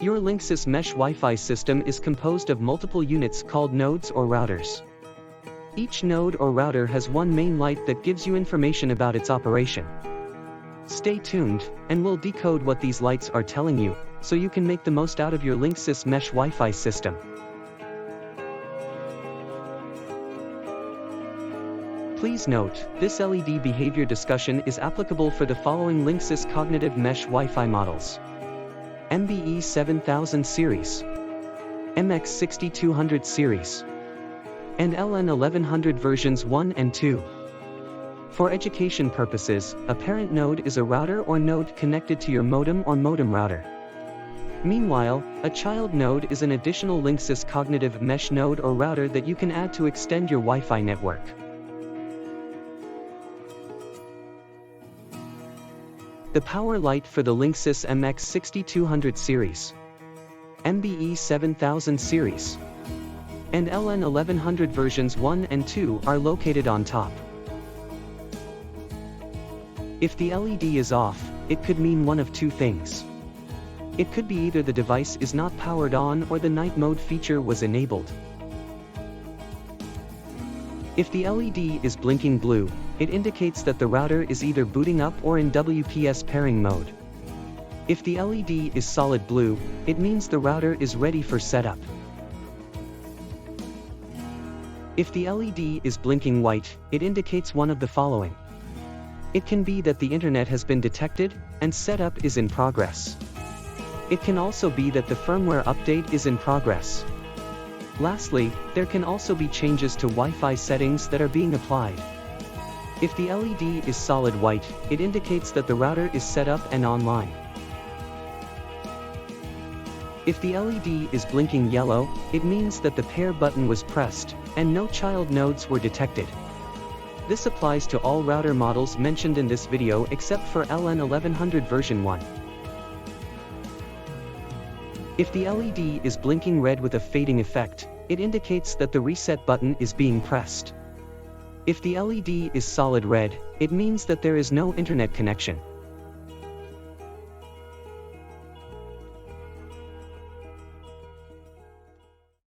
Your Linksys Mesh Wi-Fi system is composed of multiple units called nodes or routers. Each node or router has one main light that gives you information about its operation. Stay tuned, and we'll decode what these lights are telling you, so you can make the most out of your Linksys Mesh Wi-Fi system. Please note, this LED behavior discussion is applicable for the following Linksys Cognitive Mesh Wi-Fi models: MBE 7000 series, MX 6200 series, and LN 1100 versions 1 and 2. For education purposes, a parent node is a router or node connected to your modem or modem router. Meanwhile, a child node is an additional Linksys Cognitive Mesh node or router that you can add to extend your Wi-Fi network. The power light for the Linksys MX 6200 series, MBE 7000 series, and LN 1100 versions 1 and 2 are located on top. If the LED is off, it could mean one of two things. It could be either the device is not powered on or the night mode feature was enabled. If the LED is blinking blue, it indicates that the router is either booting up or in WPS pairing mode. If the LED is solid blue, it means the router is ready for setup. If the LED is blinking white, it indicates one of the following. It can be that the internet has been detected, and setup is in progress. It can also be that the firmware update is in progress. Lastly, there can also be changes to Wi-Fi settings that are being applied. If the LED is solid white, it indicates that the router is set up and online. If the LED is blinking yellow, it means that the pair button was pressed, and no child nodes were detected. This applies to all router models mentioned in this video except for LN 1100 version 1. If the LED is blinking red with a fading effect, it indicates that the reset button is being pressed. If the LED is solid red, it means that there is no internet connection.